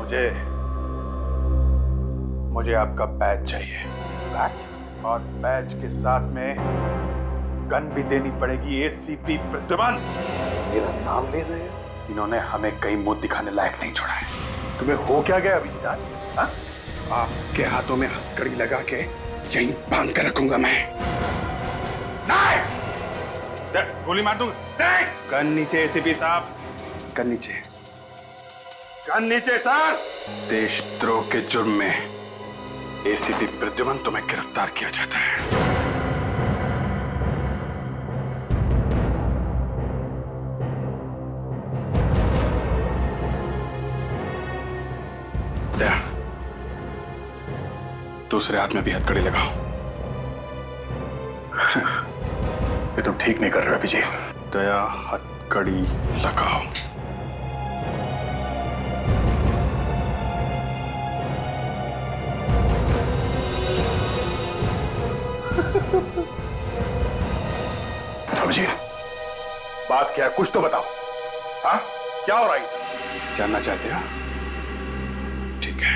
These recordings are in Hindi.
मुझे मुझे आपका बैच चाहिए। बैच? और बैच के साथ में गन भी देनी पड़ेगी। एसीपी प्रद्युमन। मेरा नाम ले रहे हो? इन्होंने हमें कहीं मुंह दिखाने लायक नहीं छोड़ा है। तुम्हें हो क्या गया अभिजीत? हाँ? आपके हाथों में हथकड़ी लगा के यहीं बांध कर रखूंगा मैं। नहीं! गोली मार दूंगा। नहीं! गन नीचे एसीपी साहब, गन नीचे। गन नीचे सर। देशद्रोह के जुर्म में एसीपी प्रद्युमन तुम्हें गिरफ्तार किया जाता है। दया, दूसरे हाथ में भी हथकड़ी लगाओ। ये तुम ठीक नहीं कर रहे हो अभिजीत। दया, हथकड़ी लगाओ। अभिजीत, बात क्या है? कुछ तो बताओ। हाँ, क्या हो रहा है इसे? जानना चाहते हो? ठीक है,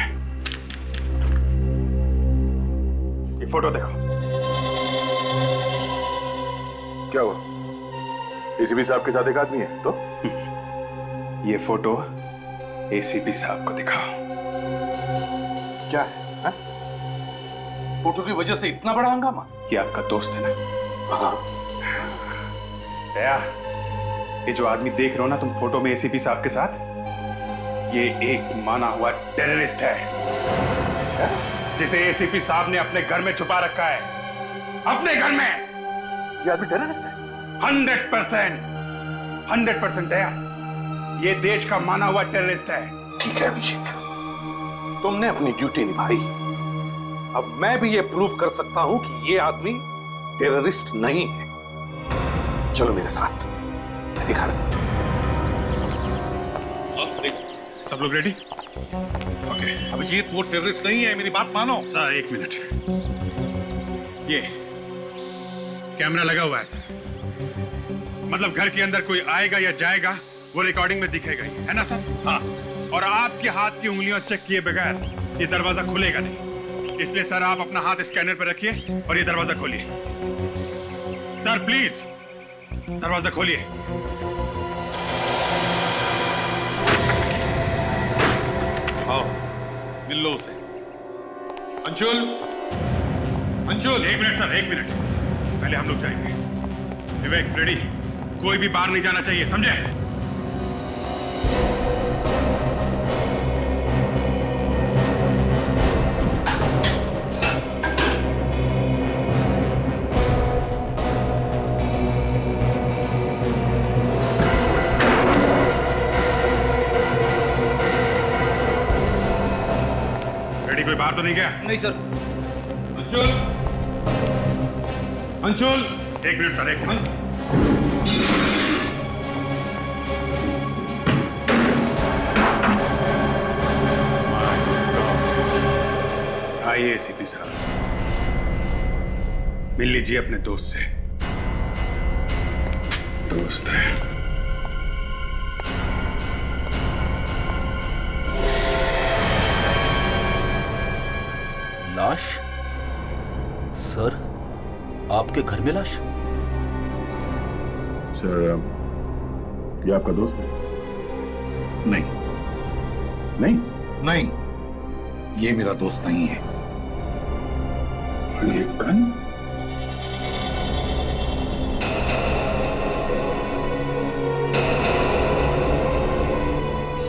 ये फोटो देखो। क्या हुआ? एसीपी साहब के साथ एक आदमी है तो? ये फोटो एसीपी साहब को दिखाओ। क्या है? हाँ? फोटो की वजह से इतना बड़ा हंगामा? ये आपका दोस्त है ना? हाँ। दया, ये जो आदमी देख रहे हो ना तुम फोटो में एसीपी साहब के साथ, ये एक माना हुआ टेररिस्ट है जिसे एसीपी साहब ने अपने घर में छुपा रखा है। अपने घर में। ये आदमी टेररिस्ट है? 100%, 100% दया, ये देश का माना हुआ टेररिस्ट है। ठीक है अभिजीत, तुमने अपनी ड्यूटी निभाई। अब मैं भी ये प्रूव कर सकता हूं कि ये आदमी टेररिस्ट नहीं है। चलो मेरे साथ मेरे घर। सब लोग रेडी? ओके। अभिजीत, वो टेररिस्ट नहीं है, मेरी बात मानो। सर एक मिनट, ये कैमरा लगा हुआ है सर, मतलब घर के अंदर कोई आएगा या जाएगा वो रिकॉर्डिंग में दिखेगा ही, है ना सर? हाँ। और आपके हाथ की उंगलियां चेक किए बगैर ये दरवाजा खुलेगा नहीं, इसलिए सर आप अपना हाथ स्कैनर पर रखिए और ये दरवाजा खोलिए। सर प्लीज दरवाजा खोलिए। आओ, मिल लो उसे। अंशुल, अंशुल। एक मिनट सर, एक मिनट, पहले हम लोग जाएंगे। विवेक, फ्रेडी, कोई भी बाहर नहीं जाना चाहिए, समझे? फ्रेडी, कोई बाहर तो नहीं गया? नहीं सर। अंशुल, अंशुल। एक मिनट सर, एक मिनट। आइए एसीपी साहब, मिल लीजिए अपने दोस्त से। दोस्त है। लाश? सर, आपके घर में लाश? सर, ये आपका दोस्त है? नहीं, नहीं? नहीं, ये मेरा दोस्त नहीं है। ये गन?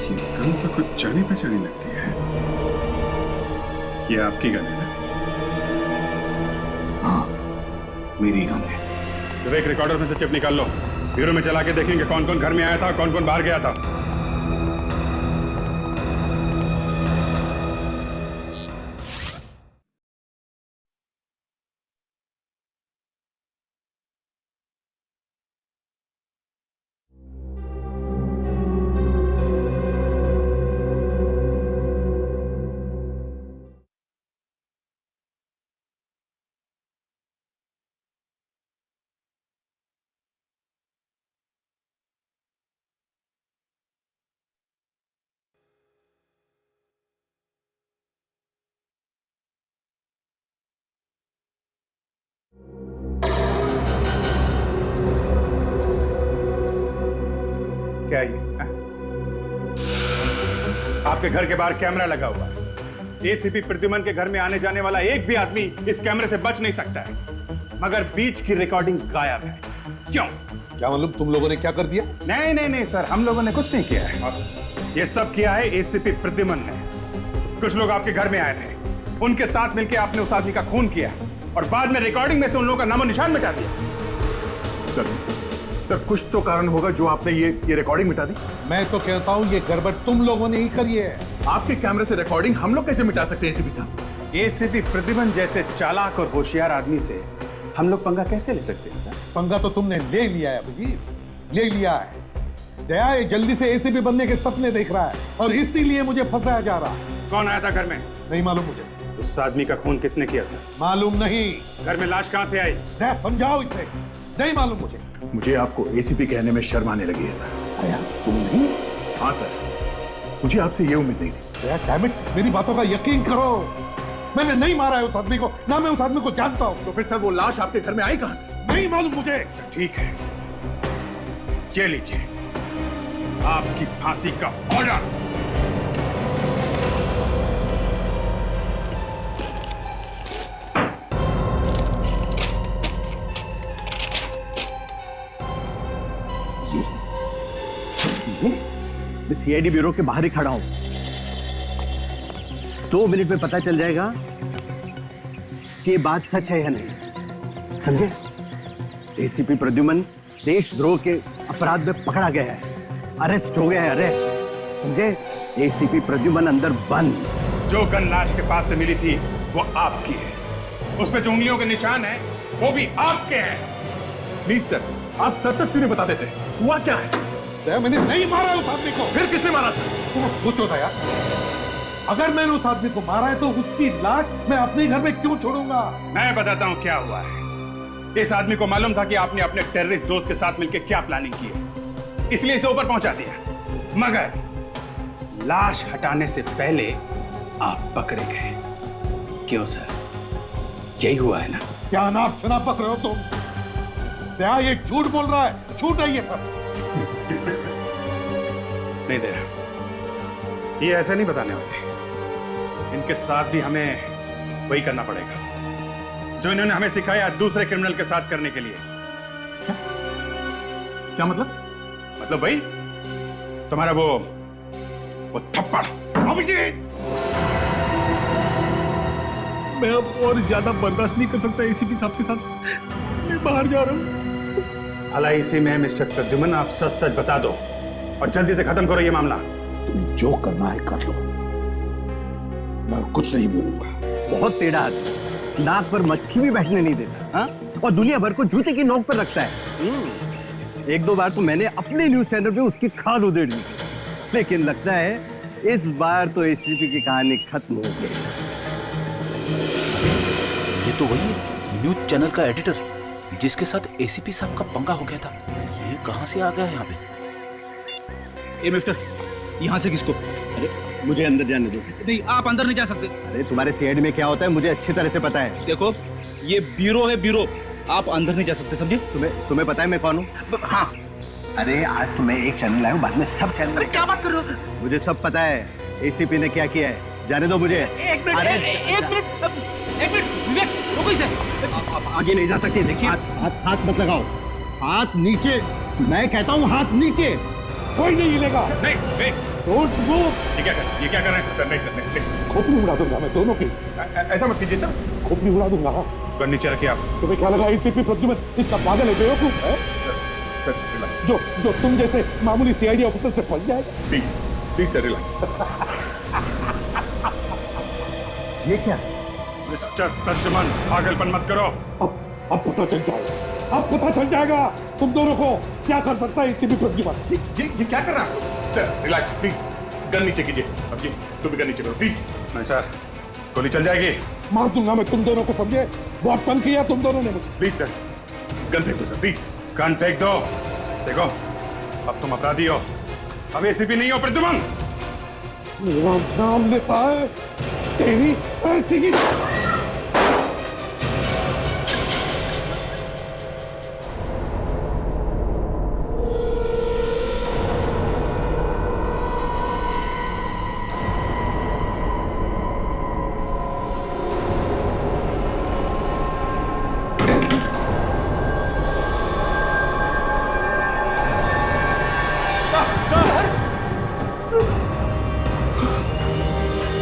ये गन तो कुछ जानी पहचानी लगती है। ये आपकी गन है ना? हाँ, मेरी गन है। विवेक, रिकॉर्डर में से चिप निकाल लो, ब्यूरो में चला के देखेंगे कौन कौन घर में आया था, कौन कौन बाहर गया था। क्या है ये? हाँ? आपके घर के बाहर कैमरा लगा हुआ है। एसीपी प्रद्युमन के घर में आने जाने वाला एक भी आदमी इस कैमरे से बच नहीं सकता है, मगर बीच की रिकॉर्डिंग गायब है। क्यों? क्या मालूम तुम लोगों ने क्या कर दिया? नहीं नहीं नहीं सर, हम लोगों ने कुछ नहीं किया है। ये सब किया है एसीपी प्रद्युमन ने। कुछ लोग आपके घर में आए थे, उनके साथ मिलकर आपने उस आदमी का खून किया और बाद में रिकॉर्डिंग में से उन लोगों का नामो निशान मिटा दिया। सर कुछ तो कारण होगा जो आपने ये रिकॉर्डिंग मिटा दी। मैं तो कहता हूँ ये गड़बड़ तुम लोगों ने ही करी है। आपके कैमरे से रिकॉर्डिंग हम लोग कैसे मिटा सकते हैं एसीपी साहब? एसीपी प्रद्युमन जैसे चालाक और होशियार आदमी से हम लोग पंगा कैसे ले सकते हैं सर? पंगा तो तुमने ले लिया है अभिजीत, ले लिया है। दया ये जल्दी से एसीपी बनने के सपने देख रहा है और इसीलिए मुझे फंसाया जा रहा है। कौन आया था घर में? नहीं मालूम मुझे। उस आदमी का खून किसने किया सर? मालूम नहीं। घर में लाश कहां से आई? दया समझाओ इसे, नहीं मालूम मुझे। मुझे आपको एसीपी कहने में शर्म आने लगी है सर। दया तुम नहीं? हाँ सर, मुझे आपसे ये उम्मीद नहीं थी। दया डैम इट, मेरी बातों का यकीन करो। मैंने नहीं मारा है उस आदमी को, ना मैं उस आदमी को जानता हूं। तो फिर सर वो लाश आपके घर में आई कहां से? नहीं मालूम मुझे। ठीक है, ये लीजिए आपकी फांसी का ऑर्डर। मैं सीआईडी ब्यूरो के बाहर ही खड़ा हूं। 2 मिनट में पता चल जाएगा कि ये बात सच है या नहीं, समझे? एसीपी प्रद्युमन देशद्रोह के अपराध में पकड़ा गया है, अरेस्ट हो गया है, अरेस्ट, समझे? एसीपी प्रद्युमन अंदर बंद। जो गन लाश के पास से मिली थी वो आपकी है, उसमें जो उंगलियों के निशान है वो भी आपके हैं। प्लीज सर, आप सच सच क्यों नहीं बता देते? हुआ क्या है? दया मैंने नहीं मारा उस आदमी को। फिर किसने मारा सर? तुम सोचो दया, अगर मैंने उस आदमी को मारा है तो उसकी लाश मैं अपने घर में क्यों छोड़ूंगा? मैं बताता हूं क्या हुआ है। इस आदमी को मालूम था कि आपने अपने टेररिस्ट दोस्त के साथ मिलकर क्या प्लानिंग की है, इसलिए इसे ऊपर पहुंचा दिया। मगर लाश हटाने से पहले आप पकड़े गए। क्यों सर, यही हुआ है ना? क्या नाप शनाप पक रहे हो तुम? दया ये झूठ बोल रहा है, झूठ है ये सब। नहीं दे रहा, ये ऐसे नहीं बताने वाले। इनके साथ भी हमें वही करना पड़ेगा जो इन्होंने हमें सिखाया दूसरे क्रिमिनल के साथ करने के लिए। क्या मतलब? मतलब भाई तुम्हारा वो थप्पड़। अभिजीत, मैं अब और ज्यादा बर्दाश्त नहीं कर सकता एसीपी साहब के साथ। मैं बाहर जा रहा हूँ। भला इसी में मिस्टर प्रद्युमन आप सच सच बता दो और जल्दी से खत्म करो ये मामला। तुम्हें जो करना है कर लो, मैं कुछ नहीं बोलूंगा। बहुत टेढ़ा आदमी, नाक पर मक्खी भी बैठने नहीं देता, हाँ? और दुनिया भर को जूते की नोक पर रखता है। 1-2 बार तो मैंने अपने न्यूज चैनल पे उसकी खाल उधेड़ ली, लेकिन लगता है इस बार तो एसीपी की कहानी खत्म हो गई। ये तो वही है न्यूज चैनल का एडिटर जिसके साथ एसीपी साहब का पंगा हो गया था। ये कहां से आ गया यहाँ पे? ए मिस्टर, यहाँ से किसको? अरे मुझे अंदर जाने दो। नहीं, आप अंदर नहीं जा सकते। अरे तुम्हारे सीआईडी में क्या होता है मुझे अच्छी तरह से पता है। देखो, ये ब्यूरो है, ब्यूरो। आप अंदर नहीं जा सकते, समझे? तुम्हें पता है मैं कौन हूँ? हाँ। अरे आज तो मैं एक चैनल आया हूँ, बाद में सब चैनल। अरे क्या बात कर रहे हो? मुझे सब पता है एसीपी ने क्या किया है, जाने दो मुझे। एक मिनट विवेक, रुको इसे। आगे नहीं जा सकते। देखिए, हाथ मत लगाओ, हाथ नीचे। मैं कहता हूँ हाथ नीचे। कोई नहीं हिलेगा। नहीं, डोंट मूव। ये क्या कर रहे हैं सर? नहीं सर, नहीं। खोपड़ी उड़ा दूंगा मैं दोनों की। ऐसा मत कीजिए सर। खोपड़ी उड़ा दूंगा। गन नीचे रखिए आप। तुम्हें क्या लगा एसीपी प्रद्युमन इतना पागल है, बेवकूफ है? सर रिलैक्स, जो तुम जैसे मामूली सीआईडी ऑफिसर से पहुंच जाएगा। Please sir relax. ये क्या? मिस्टर प्रद्युमन, पागलपन मत करो। अब पता चल जाएगा, अब पता चल जाएगा तुम दोनों को क्या कर सकता है एसीपी प्रद्युमन। ये क्या कर रहा है? सर रिलैक्स प्लीज, गन नीचे कीजिए। अब जी तू भी गन नीचे करो प्लीज। नहीं सर, गोली चल जाएगी। मार दूंगा मैं तुम दोनों को, समझे? बहुत तंग किया तुम दोनों ने मुझे। प्लीज सर, गन फेंक दो सर, प्लीज गन फेंक दो। देखो, अब तुम अपराधी हो, अब एसीपी नहीं हो प्रद्युमन। मेरा नाम लेता है तेरी ऐसी की।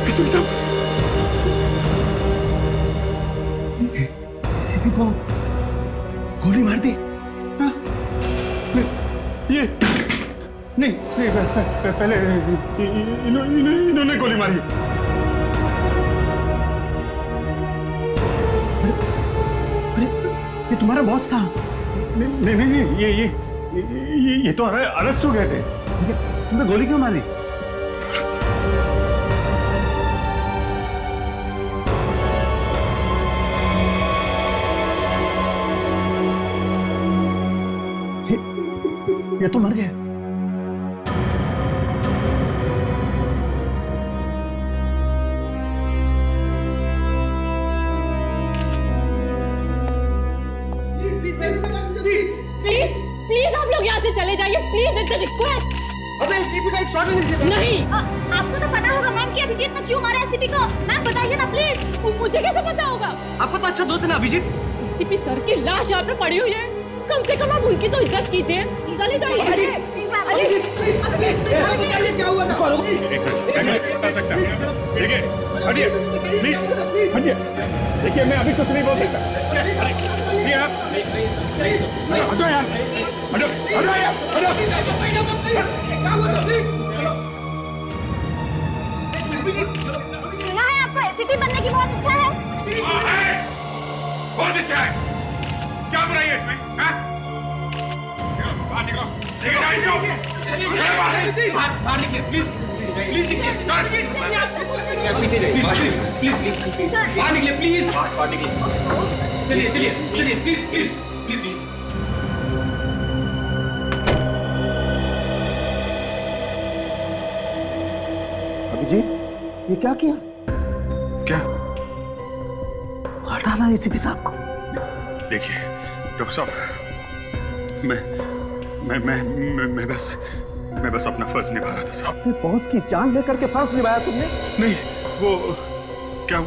एसीपी साहब, एसीपी को गोली मार दी। हाँ? ये नहीं, पहले इन्होंने गोली मारी। अरे ये तुम्हारा बॉस था। नहीं, ये तो अरेस्ट हो गए थे। तुमने गोली क्यों मारी? ये तो मर गया। प्लीज आप लोग यहाँ से चले जाइए, प्लीज, इट्स अ रिक्वेस्ट। अबे एसीपी का एक शॉट ही नहीं। नहीं, आपको तो पता होगा मैम कि अभिजीत ने क्यों मारा एसीपी को। मैम बताइए ना प्लीज। मुझे कैसे पता होगा? आपका तो अच्छा दोस्त है ना अभिजीत। एसीपी सर की लाश यहाँ पे पड़ी हुई है, कम से कम आप उनकी तो इज्जत कीजिए। चले जाइए। क्या हुआ था? बता सकता हूँ। देखिए, हटिए, प्लीज, हटिए। देखिए, मैं अभी कुछ नहीं बोल सकता। ये आप, हटो यार, हटो यार, सुना है आपको एसीपी बनने की बहुत इच्छा है। बहुत अच्छा है। क्या बुराई है इसमें? हाँ? बाहर निकलो, लेके जाओ इनको। बाहर निकलिए प्लीज, बाहर निकलिए प्लीज, चलिए प्लीज। अभिजीत, ये क्या किया? क्या? मार डाला एसीपी साहब को। देखिए डॉक्टर साहब, मैं बस अपना फर्ज निभा रहा था साहब। अपने बॉस की जान लेकर के फर्ज निभाया तुमने? नहीं, वो क्या,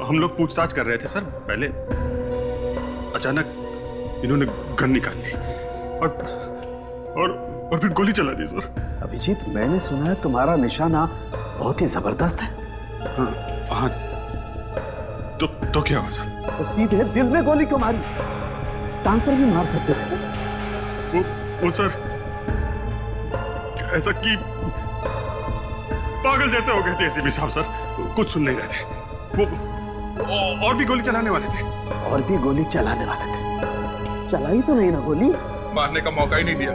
हम लोग पूछताछ कर रहे थे सर। पहले अचानक इन्होंने गन निकाल ली और फिर गोली चला दी सर। अभिजीत, मैंने सुना है तुम्हारा निशाना बहुत ही जबरदस्त है। हाँ, तो क्या हुआ सर? तो सीधे दिल में गोली क्यों मारी? टांग पर भी मार सकते थे। वो सर ऐसा कि पागल जैसे हो गए थे एसीपी साहब सर, कुछ सुन नहीं रहे थे। वो और भी गोली चलाने वाले थे। और भी गोली चलाने वाले थे? चलाई तो नहीं ना गोली? मारने का मौका ही नहीं दिया।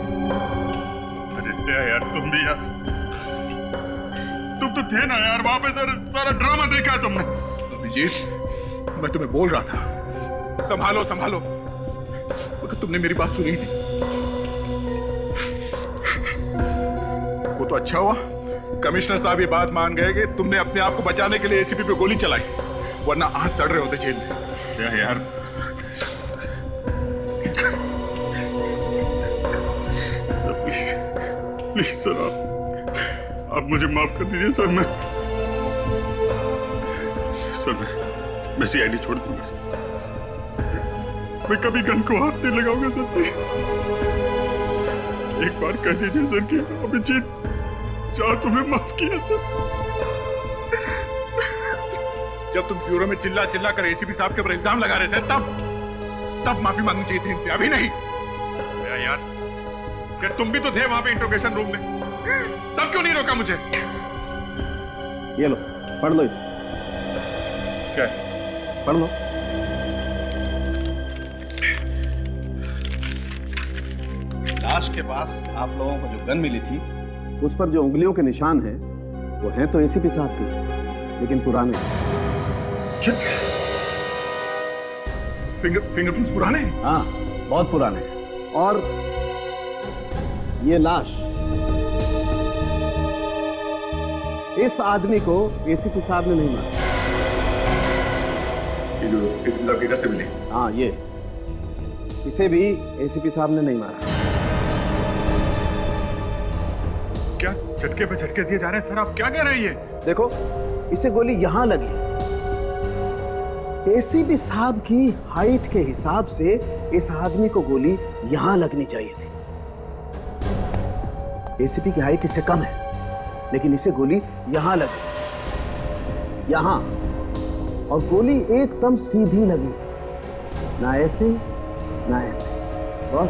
अरे यार, तुम भी यार, तुम तो थे ना यार वहां पे सर। सारा ड्रामा देखा है तुमने। अभिजीत, मैं तुम्हें बोल रहा था संभालो, मगर तुमने मेरी बात सुनी नहीं। वो तो अच्छा हुआ कमिश्नर साहब ये बात मान गए कि तुमने अपने आप को बचाने के लिए एसीपी पे गोली चलाई, वरना आज सड़ रहे होते जेल में। क्या यार, सर प्लीज सर, आप मुझे माफ कर दीजिए सर। मैं सीआईडी छोड़ दूंगा सर। मैं कभी गन को हाथ नहीं लगाऊंगा सर, प्लीज। एक बार कह दीजिए सर कि अभिजीत चाह तुम्हें माफ किया सर। जब तुम ब्यूरो में चिल्ला कर एसीपी साहब के ऊपर इल्जाम लगा रहे थे, तब माफी मांगनी चाहिए थी इनसे, अभी नहीं। यार, क्या तुम भी तो थे वहां पे इंट्रोगेशन रूम में? तब क्यों नहीं रोका मुझे? ये लो, पढ़ लो इसे। क्या? पढ़ लो। लाश के पास आप लोगों को जो गन मिली थी, उस पर जो उंगलियों के निशान हैं, वो हैं तो एसीपी साहब के, लेकिन पुराने। फिंगरप्रिंट्स पुराने हैं? हाँ, बहुत पुराने हैं। और ये लाश इस आदमी को एसीपी साहब ने नहीं मारा। एसीपी साहब की घर से मिली? हाँ, ये इसे भी एसीपी साहब ने नहीं मारा। क्या झटके पे झटके दिए जा रहे हैं सर? आप क्या कह रहे हैं ये? देखो, इसे गोली यहां लगी। एसीपी साहब की हाइट के हिसाब से इस आदमी को गोली यहां लगनी चाहिए थी। एसीपी की हाइट इससे कम है, लेकिन इसे गोली यहां लगी, यहां, और गोली एकदम सीधी लगी, ना ऐसे ना ऐसे। बस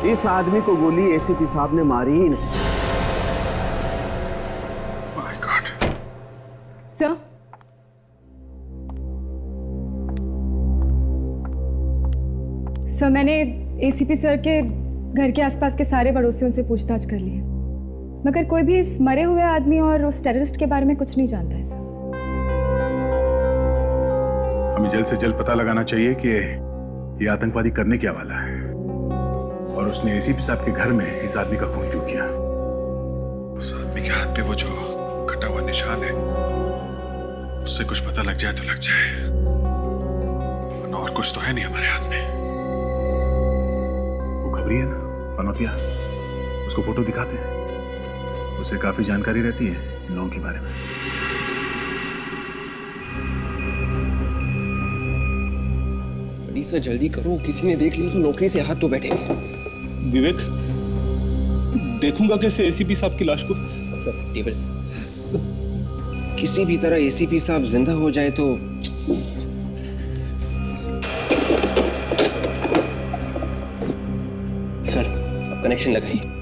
इस आदमी को गोली एसीपी साहब ने मारी ही नहीं। My God. सर, सर मैंने एसीपी सर के घर के आसपास के सारे पड़ोसियों से पूछताछ कर ली है, मगर कोई भी इस मरे हुए आदमी और उस टेररिस्ट के बारे में कुछ नहीं जानता है सर। हमें जल्द से जल्द पता लगाना चाहिए कि ये आतंकवादी करने क्या वाला है, और उसने एसीपी साहब के घर में इस आदमी का खून क्यों किया। उस आदमी के हाथ पे वो जो कटा हुआ निशान है, उससे कुछ पता लग जाए तो लग जाए, वरना और कुछ तो है नहीं हमारे हाथ में। वो खबरी है ना पनौतिया, उसको फोटो दिखाते हैं, उसे काफी जानकारी रहती है इन लोगों के बारे में। सर जल्दी करो, किसी ने देख लिया तो नौकरी से हाथ तो बैठेंगे। विवेक, देखूंगा कैसे एसीपी साहब की लाश को। सर टेबल, किसी भी तरह एसीपी साहब जिंदा हो जाए तो सर अब कनेक्शन लगाइए।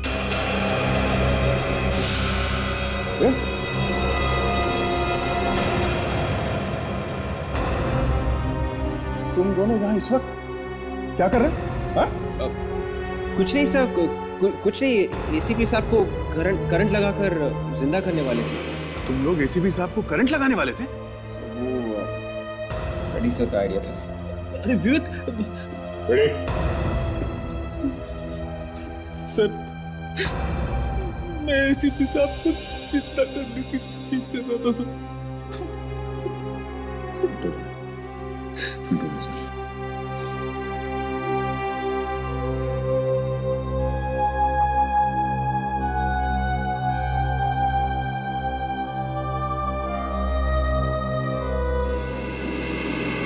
तुम दोनों यहाँ इस वक्त क्या कर रहे हैं? कुछ नहीं सर, कुछ नहीं, एसीपी साहब को करंट लगाकर जिंदा करने वाले थे। तुम लोग एसीपी साहब को करंट लगाने वाले थे? वो फ्रेडी सर का आइडिया था। अरे विवेक, सर मैं एसीपी साहब को जिंदा करने की चीज कर रहा था सर।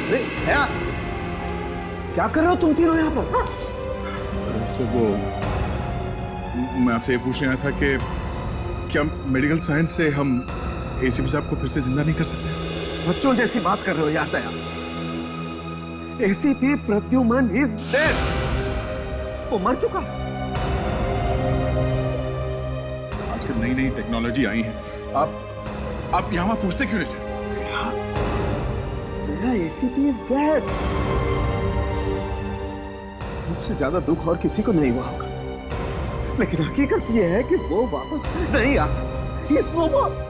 अरे भैया, क्या कर रहे हो तुम तीनों यहाँ पर? सर वो मैं आपसे ये पूछने आया था कि क्या मेडिकल साइंस से हम एसीपी साहब को फिर से जिंदा नहीं कर सकते? बच्चों जैसी बात कर रहे हो यार दया। एसीपी प्रद्युमन इज डेड, वो मर चुका। आजकल नई नई टेक्नोलॉजी आई है, आप यहाँ पूछते क्यों नहीं सर? मेरा एसीपी इज डेड। मुझसे ज्यादा दुख और किसी को नहीं हुआ होगा, लेकिन हकीकत यह है कि वो वापस नहीं आ सकता। ही इज नो मोर।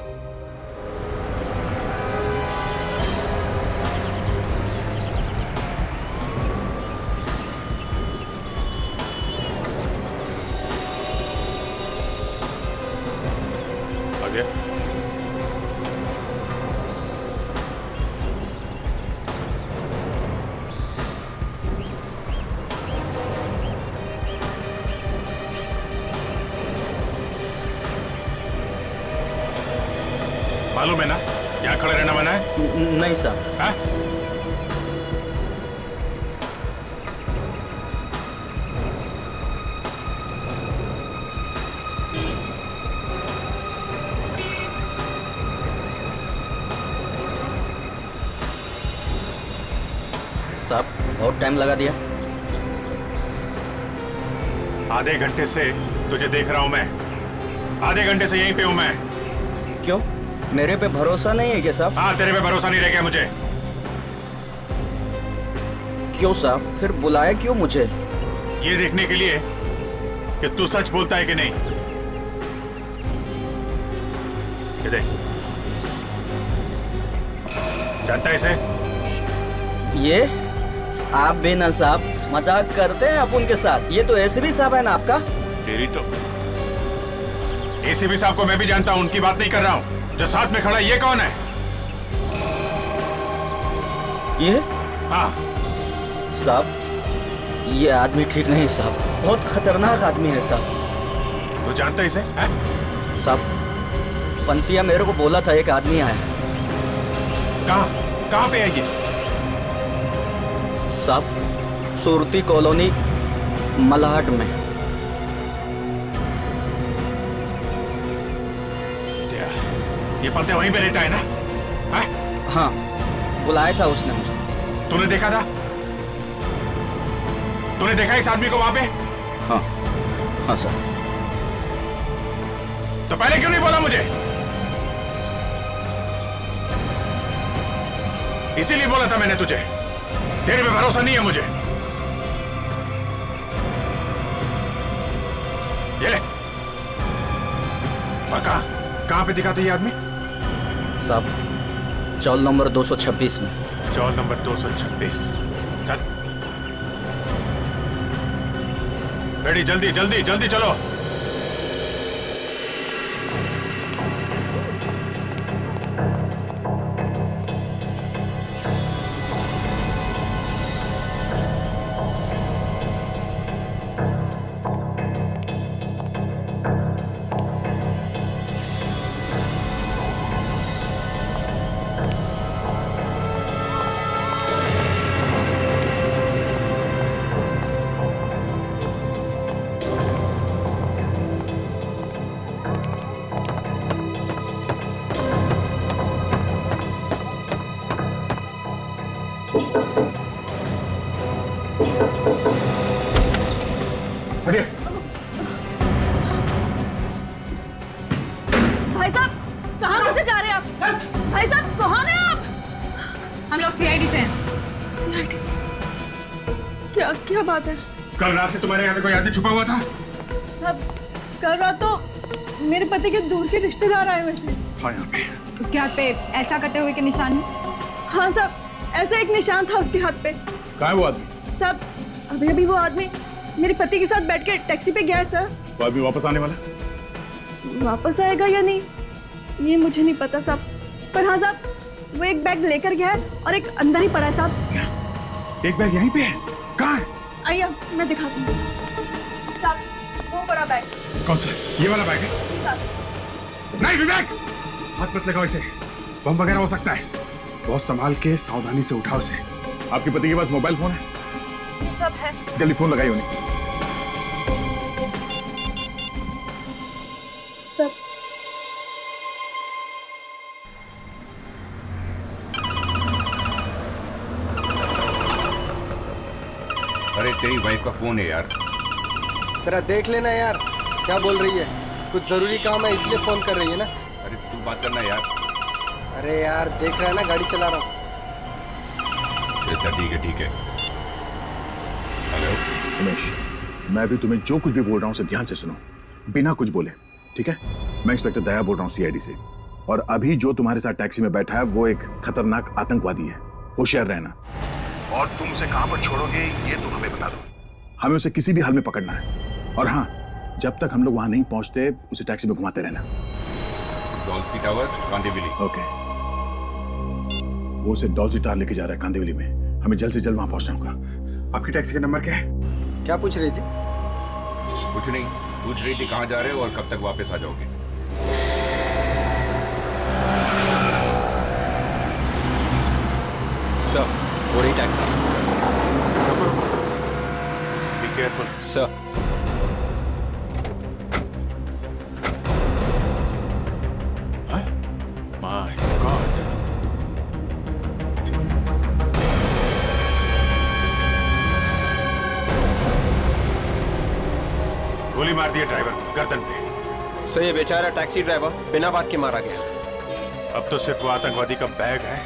मालूम है ना यहाँ खड़े रहना मना है? नहीं साहब। हाँ? साहब बहुत टाइम लगा दिया। आधे घंटे से तुझे देख रहा हूं मैं, आधे घंटे से यहीं पे हूं मैं। क्यों, मेरे पे भरोसा नहीं है क्या साहब? हाँ, तेरे पे भरोसा नहीं रह गया मुझे। क्यों साहब, फिर बुलाया क्यों मुझे? ये देखने के लिए कि तू सच बोलता है कि नहीं। ये देख, जानता है इसे? ये आप भी ना साहब मजाक करते हैं आप उनके साथ। ये तो एसीपी साहब है ना आपका। तेरी तो एसीपी साहब को मैं भी जानता हूं, उनकी बात नहीं कर रहा हूं। जो साथ में खड़ा, ये कौन है? ये? हाँ साहब, ये आदमी ठीक नहीं साहब, बहुत खतरनाक आदमी है साहब। तू जानता है इसे? साहब, पंतिया मेरे को बोला था एक आदमी आया है। कहाँ पे है ये? साहब, सुरती कॉलोनी मलाड में। ये पलते वहीं पे रहता है ना? हाँ? हाँ, बुलाया था उसने मुझे। तूने देखा था? तूने देखा इस आदमी को वहां पे? हाँ हाँ सर। तो पहले क्यों नहीं बोला मुझे? इसीलिए बोला था मैंने तुझे, तेरे पे भरोसा नहीं है मुझे। ये ले। और कहां पे दिखा था ये आदमी? साहब, चौल नंबर 226 में। चौल नंबर 226। चल रेडी, जल्दी जल्दी जल्दी चलो। भाई साहब, कहाँ से जा रहे हैं आप? भाई साहब, कौन है आप? हम लोग सीआईडी से हैं। क्या क्या बात है? कल रात से तुम्हारे यहाँ पे कोई आदमी छुपा हुआ था? सब कल रात तो मेरे पति के दूर के रिश्तेदार आए हुए थे। था यहाँ पे? उसके हाथ पे ऐसा कटे हुए के निशान है। हाँ साहब, ऐसा एक निशान था उसके हाथ पे। कहाँ है वो आदमी? साहब, अभी अभी वो आदमी मेरे पति के साथ बैठ के टैक्सी पे गया है सर। वो आदमी वापस आने वाला? वापस आएगा या नहीं ये मुझे नहीं पता साहब, पर हाँ साहब, वो एक बैग लेकर गया है और एक अंदर ही पड़ा है साहब। क्या? एक बैग यहीं पे है? कहाँ है? आइए मैं दिखाती हूँ साहब, वो बड़ा बैग। कौन सा? ये वाला बैग है? जी साहब। नहीं विवेक, हाथ मत लगाओ इसे, बम वगैरह हो सकता है। बहुत संभाल के सावधानी से उठाओ इसे। आपके पति के पास मोबाइल फोन है? जी सब है। जल्दी फोन लगाइए उन्हें। सब अरे तेरी वाइफ का फोन है यार। जरा देख लेना यार, क्या बोल रही है? कुछ जरूरी काम है इसलिए फोन कर रही है ना। अरे तू बात करना यार। अरे यार देख रहा है ना, गाड़ी चला रहा हूँ। अच्छा ठीक है ठीक है। हेलो उमेश, मैं भी तुम्हें जो कुछ भी बोल रहा हूँ उसे ध्यान से सुनो, बिना कुछ बोले, ठीक है? मैं इंस्पेक्टर दया बोल रहा हूँ सीआईडी से, और अभी जो तुम्हारे साथ टैक्सी में बैठा है वो एक खतरनाक आतंकवादी है। होशियार रहना, और तुम उसे कहां पर छोड़ोगे ये तुम हमें बता दो। हमें उसे किसी भी हाल में पकड़ना है, और हाँ, जब तक हम लोग वहां नहीं पहुंचते उसे टैक्सी में घुमाते रहना। डॉल्फी टावर, कांदिवली। ओके। वो उसे डॉल्फी टावर लेके जा रहा है कांदिवली में। हमें जल्द से जल्द वहां पहुंचना होगा। आपकी टैक्सी का नंबर क्या है? क्या पूछ रही थी? कुछ नहीं, पूछ रही थी कहाँ जा रहे हो और कब तक वापस आ जाओगे। सर, वो रही taxi. Be careful. Sir. My God. गोली मार दी है ड्राइवर को गर्दन पे। सर, ये बेचारा टैक्सी ड्राइवर बिना बात के मारा गया। अब तो सिर्फ वो आतंकवादी का बैग है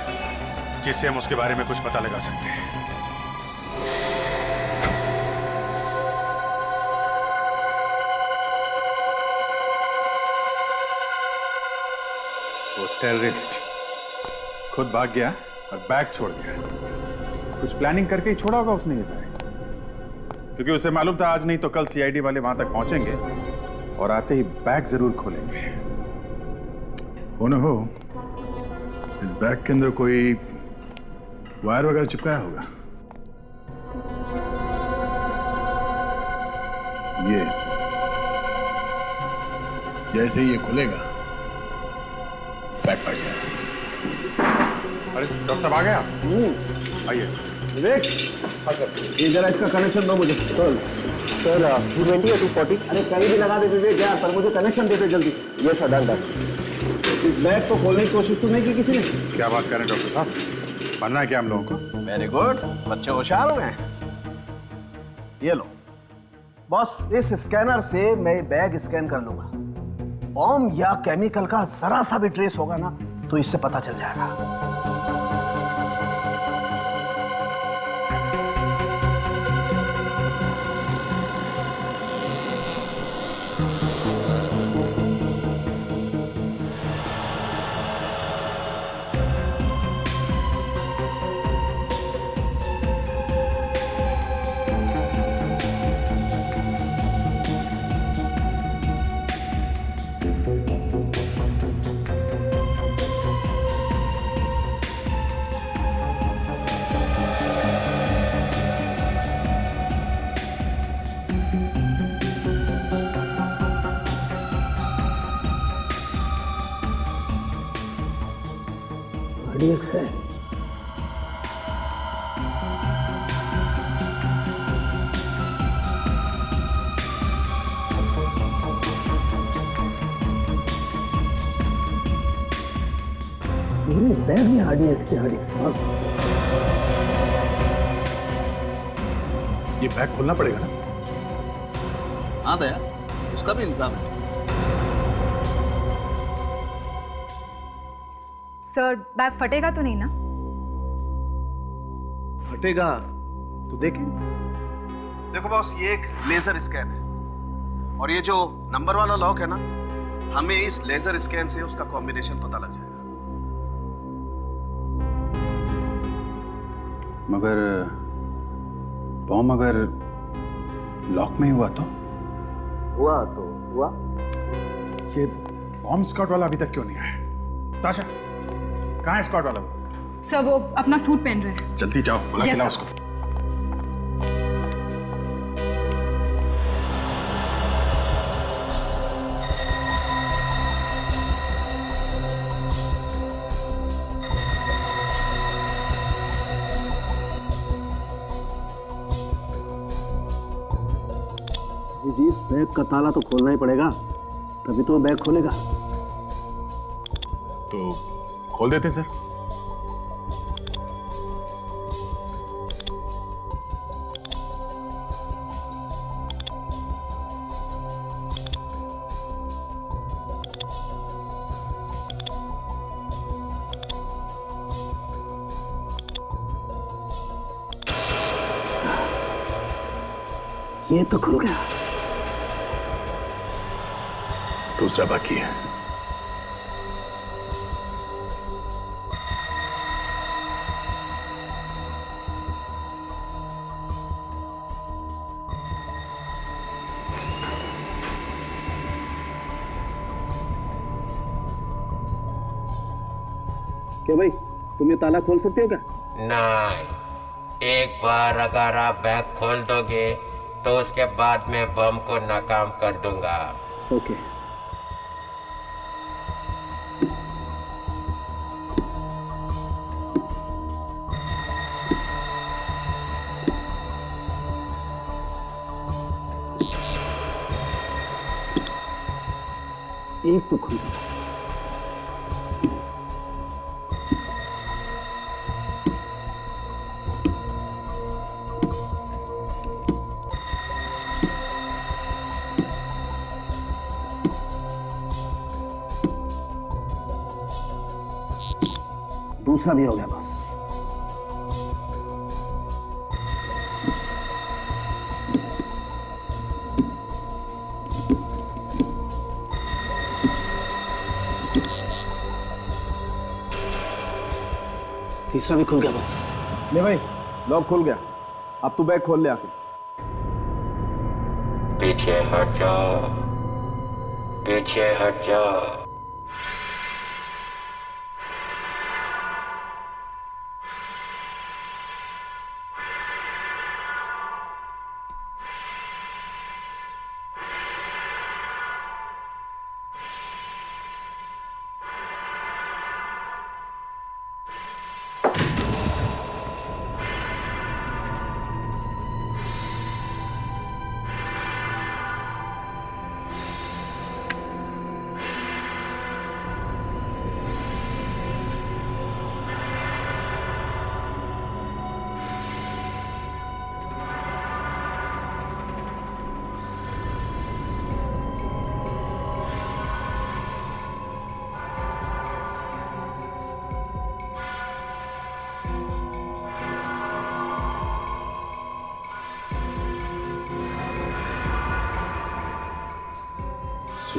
जिससे हम उसके बारे में कुछ पता लगा सकते हैं। वो टेररिस्ट खुद भाग गया और बैग छोड़ गया। कुछ प्लानिंग करके ही छोड़ा होगा उसने ये बैग, क्योंकि उसे मालूम था आज नहीं तो कल सीआईडी वाले वहां तक पहुंचेंगे और आते ही बैग जरूर खोलेंगे। हो न हो इस बैग के अंदर कोई वायर वगैरह चिपकाया होगा। ये जैसे ही ये खुलेगा बैग फट जाएगा। अरे डॉक्टर साहब आ गए आप? आइए। विवेक, ये जरा इसका कनेक्शन दो मुझे। सर 220 या 240? अरे कहीं भी लगा दे विवेक यार, पर मुझे कनेक्शन दे दे जल्दी। ये सर डन। इस बैग को खोलने की कोशिश तो नहीं की किसी ने? क्या बात कर रहे हैं डॉक्टर साहब? बनना है क्या हम लोगों को? वेरी गुड, बच्चे होशियार हो गए। ये लो बॉस, इस स्कैनर से मैं बैग स्कैन कर लूंगा। बॉम्ब या केमिकल का जरा सा भी ट्रेस होगा ना तो इससे पता चल जाएगा। RDX है। मेरे बैग में RDX है, RDX बस। ये बैग खोलना पड़ेगा ना? हाँ दया, उसका भी इंसाफ है। सर बैग फटेगा तो नहीं ना? फटेगा तो देखें। देखो बॉस, ये एक लेजर स्कैन है और ये जो नंबर वाला लॉक है ना, हमें इस लेजर स्कैन से उसका कॉम्बिनेशन पता लग जाएगा। मगर बॉम्ब अगर लॉक में ही हुआ तो? हुआ तो हुआ। ये बॉम्ब स्क्वाड वाला अभी तक क्यों नहीं आया? ताशा, कहाँ है स्क्वाड वाला? सर वो अपना सूट पहन रहे हैं। जल्दी जाओ, बुला के लाओ उसको। जी, इस बैग का ताला तो खोलना ही पड़ेगा, तभी तो बैग खोलेगा। तो खोल देते हैं सर। ये तो खुल गया। दूसरा बाकी है। क्या भाई, तुम ये ताला खोल सकते हो क्या? नहीं, एक बार अगर आप बैग खोल दोगे तो उसके बाद मैं बम को नाकाम कर दूंगा। ओके। एक तो खुल गया। दूसरा भी हो गया बस। तीसरा भी खुल गया बस। ले भाई, लॉक खुल गया। अब तू बैग खोल ले आके। पीछे हट जाओ, पीछे हट जाओ।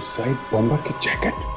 सुसाइड बॉम्बर की जैकेट।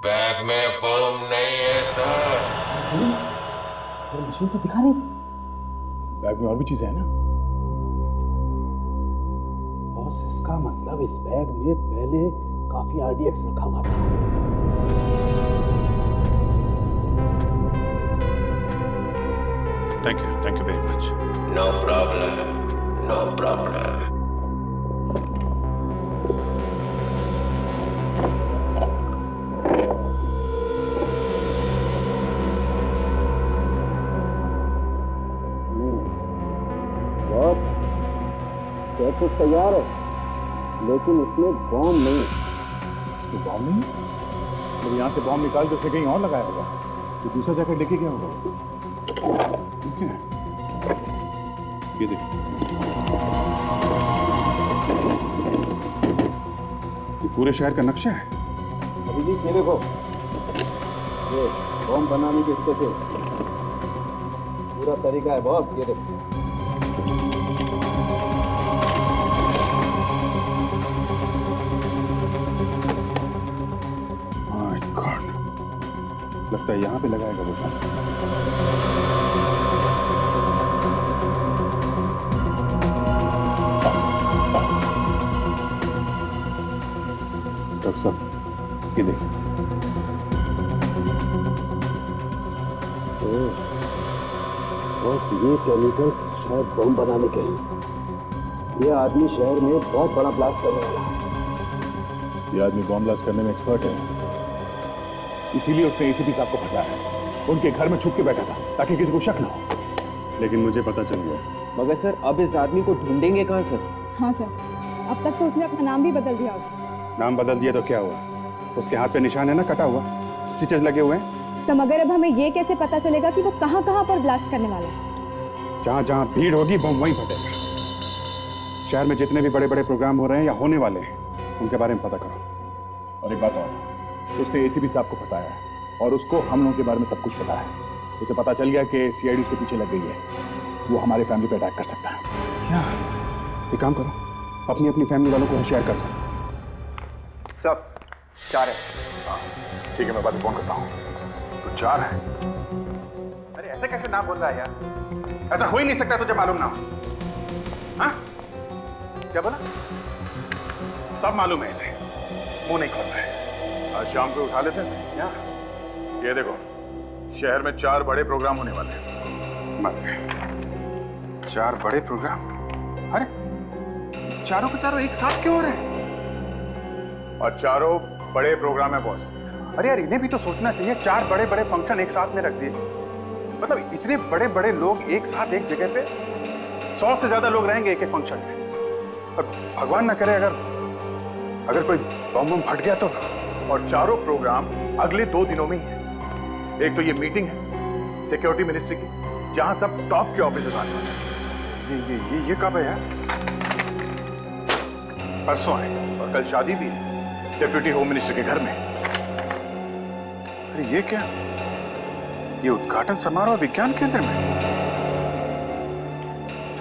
बैग में बम नहीं है सर। मशीन तो दिखा नहीं। बैग में और भी चीजें हैं ना। बॉस, इसका मतलब इस बैग में पहले काफी आरडीएक्स रखा हुआ था। Thank you very much. No problem, no problem. Boss, jacket तैयार है, लेकिन इसमें बॉम्ब नहीं। तो बॉम्ब नहीं? तो यहाँ से बॉम्ब निकाल के उसे कहीं और लगाया होगा। तो दूसरा जैकेट लेके गया होगा। ठीक है, ये देखो, ये पूरे शहर का नक्शा है। अभिजीत, ये देखो, ये बॉम्ब बनाने के स्केचेस, पूरा तरीका है बॉस। ये देखो, माय गॉड, लगता है यहाँ पे लगाएगा वो बम। डॉक्टर साहब, ये देखिए। बॉस, ये केमिकल्स शायद बम बनाने के हैं। ये आदमी शहर में बहुत बड़ा ब्लास्ट करने वाला है। ये आदमी बॉम्ब ब्लास्ट करने में एक्सपर्ट है, इसीलिए उसने एसीपी साहब को फंसाया है। उनके घर में छुप के बैठा था ताकि किसी को शक ना हो। लेकिन मुझे पता चल गया। मगर सर, अब इस आदमी को ढूंढेंगे कहाँ सर? हाँ सर, अब तक तो उसने अपना नाम भी बदल दिया होगा। नाम बदल दिया तो क्या हुआ? उसके हाथ पे निशान है ना, कटा हुआ, स्टिचेस लगे हुए हैं। सर, मगर अब हमें ये कैसे पता चलेगा कि वो कहाँ कहाँ पर ब्लास्ट करने वाला है? जहाँ जहाँ भीड़ होगी बम वहीं फटेगा। शहर में जितने भी बड़े बड़े प्रोग्राम हो रहे हैं या होने वाले हैं, उनके बारे में पता करो। और एक बात और, उसने एसीपी साहब को फंसाया है और उसको हम लोगों के बारे में सब कुछ पता है। उसे पता चल गया कि सीआईडी उसके पीछे लग गई है, वो हमारे फैमिली पे अटैक कर सकता है। क्या? एक काम करो, अपनी अपनी फैमिली वालों को शेयर कर दो। सब 4 है। ठीक है, मैं बाद में फोन करता हूँ। तो 4 है? अरे ऐसे कैसे ना बोल रहा है यार? ऐसा हो ही नहीं सकता तुझे मालूम ना हो। हाँ? क्या बोला? सब मालूम है इसे, मुंह नहीं खोल रहा है। आज शाम को उठा लेते हैं क्या? ये देखो, शहर में 4 बड़े प्रोग्राम होने वाले हैं। मत गए। 4 बड़े प्रोग्राम? अरे चारों के चारों एक साथ क्यों हो रहे हैं? और 4 बड़े प्रोग्राम है बॉस। अरे यार, इन्हें भी तो सोचना चाहिए। 4 बड़े बड़े फंक्शन एक साथ में रख दिए। मतलब इतने बड़े बड़े लोग एक साथ एक जगह पे, 100 से ज्यादा लोग रहेंगे एक एक फंक्शन में। और भगवान ना करे अगर कोई बम फट गया तो। और 4 प्रोग्राम अगले 2 दिनों में ही है। एक तो ये मीटिंग है सिक्योरिटी मिनिस्ट्री की, जहां सब टॉप के ऑफिसर्स आने वाले हैं। ये कब है यार? परसों है। और कल शादी भी है डिप्यूटी होम मिनिस्टर के घर में। अरे ये क्या? ये उद्घाटन समारोह विज्ञान केंद्र में।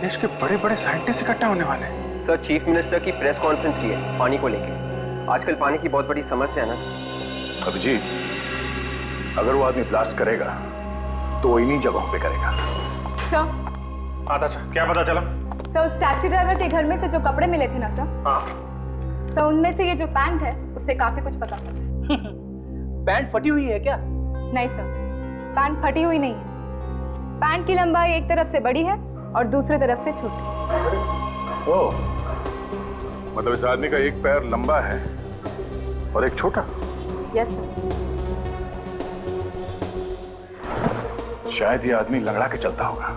देश के बड़े बड़े साइंटिस्ट इकट्ठा होने वाले हैं। सर, चीफ मिनिस्टर की प्रेस कॉन्फ्रेंस की है पानी को लेकर। आजकल पानी की बहुत बड़ी समस्या है ना। अभिजीत, अगर वो आदमी ब्लास्ट करेगा तो वो इन्हीं जगहों पे करेगा। सर, अच्छा, क्या पता चला? सर उस टैक्सी ड्राइवर के घर में से जो कपड़े मिले थे ना सर, सर उनमें से ये जो पैंट है उससे काफी कुछ पता चला। पैंट फटी हुई है क्या? नहीं सर, पैंट फटी हुई नहीं है। पैंट की लंबाई एक तरफ से बड़ी है और दूसरी तरफ से छोटी। ओह, मतलब इस आदमी का एक पैर लंबा है और एक छोटा। Yes sir. शायद ये आदमी लंगड़ा के चलता होगा।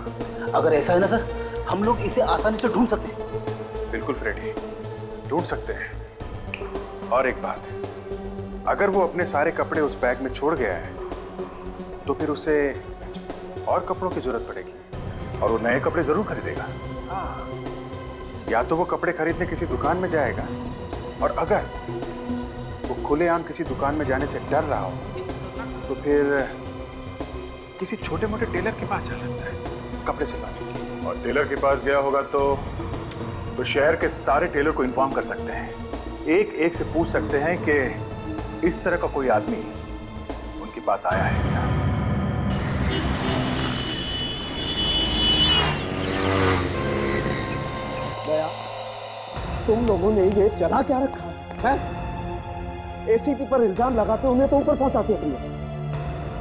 अगर ऐसा है ना सर, हम लोग इसे आसानी से ढूंढ सकते हैं। बिल्कुल फ्रेडी, ढूंढ सकते हैं। और एक बात, अगर वो अपने सारे कपड़े उस बैग में छोड़ गया है तो फिर उसे और कपड़ों की जरूरत पड़ेगी और वो नए कपड़े जरूर खरीदेगा। या तो वो कपड़े खरीदने किसी दुकान में जाएगा, और अगर वो खुलेआम किसी दुकान में जाने से डर रहा हो तो फिर किसी छोटे मोटे टेलर के पास जा सकता है कपड़े सिलवाने के। और टेलर के पास गया होगा तो शहर के सारे टेलर को इन्फॉर्म कर सकते हैं, एक एक से पूछ सकते हैं कि इस तरह का कोई आदमी उनके पास आया है क्या। दया, तुम लोगों ने ये चला क्या रखा है? एसीपी पर इल्जाम लगाते उन्हें तो ऊपर पहुंचाते हो तुम लोग।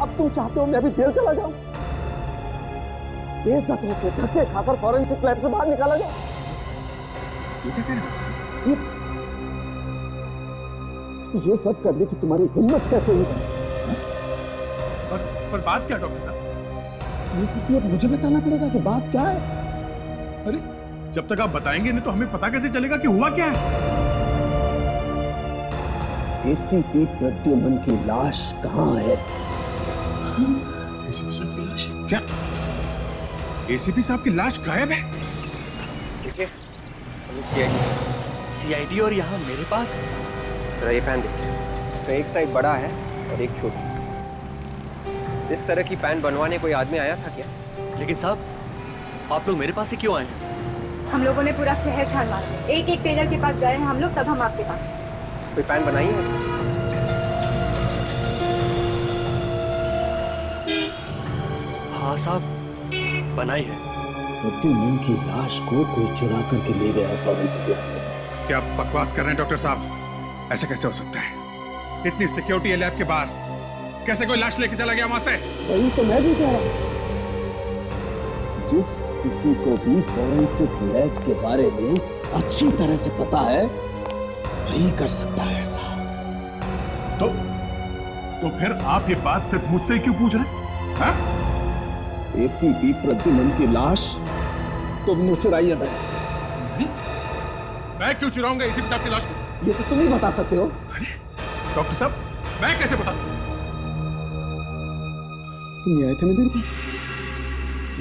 अब तुम चाहते हो मैं भी जेल चला जाऊं? बेइज्जत होकर धक्के खाकर फॉरेंसिक लैब से बाहर निकाला जाए? ये सब करने की तुम्हारी हिम्मत कैसे हुई थी? पर बात क्या डॉक्टर साहब? ये सब अब मुझे बताना पड़ेगा कि बात क्या है। अरे जब तक आप बताएंगे नहीं तो हमें पता कैसे चलेगा कि हुआ क्या है? एसीपी प्रद्युमन की लाश कहाँ है? एसीपी साहब की लाश? क्या एसीपी साहब की लाश गायब है? देखिए, सीआईडी और यहाँ मेरे पास जरा ये पैन देखिए, तो एक साइड बड़ा है और एक छोटी। इस तरह की पैन बनवाने कोई आदमी आया था क्या? लेकिन साहब, आप लोग मेरे पास से क्यों आए? हम लोगों ने पूरा शहर छान मारा, एक एक टेलर के पास गए हैं हम लोग, तब हम आपके पास। कोई पैन बनाई है? हाँ साहब, बनाई है। प्रद्युमन की लाश को कोई चुरा करके ले गया फॉरेंसिक लैब में से। क्या आप बकवास कर रहे हैं डॉक्टर साहब? ऐसा कैसे हो सकता है? इतनी सिक्योरिटी है लैब के बाहर, कैसे कोई लाश लेके चला गया वहां से? वही तो मैं भी कह रहा हूं। जिस किसी को भी फॉरेंसिक लैब के बारे में अच्छी तरह से पता है वही कर सकता है ऐसा। तो फिर आप ये बात सिर्फ मुझसे क्यों पूछ रहे हैं? एसीपी प्रद्युमन की लाश तुमने चुराई है। मैं क्यों चुराऊंगा एसीपी साहब की लाश को? ये तो तुम ही बता सकते हो। अरे डॉक्टर साहब, मैं कैसे बता सकता? तुम आए थे ना मेरे पास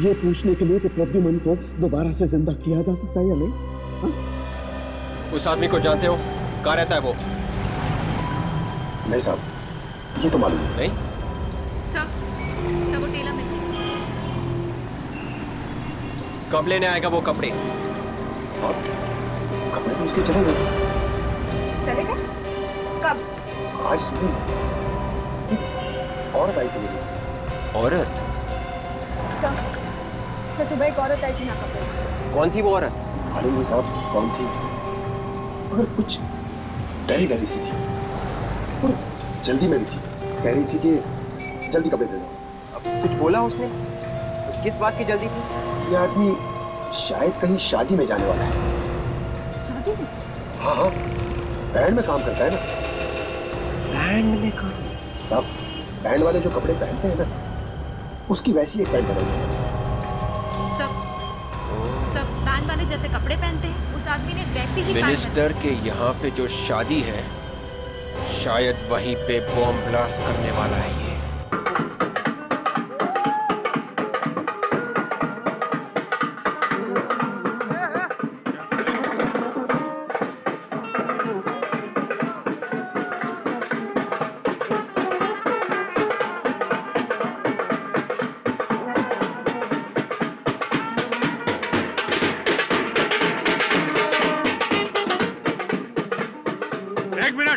ये पूछने के लिए कि प्रद्युमन को दोबारा से जिंदा किया जा सकता है या नहीं? हा? उस आदमी को जानते हो? कहाँ रहता है वो? नहीं साहब, ये तो मालूम नहीं। सब वो टेलर मिल गया। कब लेने आएगा वो कपड़े? साहब, कपड़े तो उसके चले गए। चले गए? कब? आज सुबह औरत आई थी मेरी। औरत? सर सुबह एक औरत आई थी ना कपड़े। कौन थी वो औरत? मालूम नहीं साहब कौन थी, मगर कुछ डरी डरी सी थी और जल्दी में भी थी। कह रही थी कि जल्दी कपड़े दे दो। अब कुछ बोला उसने? किस बात की जल्दी थी? ये आदमी शायद कहीं शादी में जाने वाला है। शादी में? हाँ, बैंड में काम करता है ना। बैंड में काम? साहब, बैंड वाले जो कपड़े पहनते हैं ना, उसकी वैसी एक पैंट बनाई है। सब बैंड वाले जैसे कपड़े पहनते हैं, उस आदमी ने वैसी ही मिनिस्टर के यहाँ पे जो शादी है, शायद वहीं पे बॉम्ब ब्लास्ट करने वाला है ये।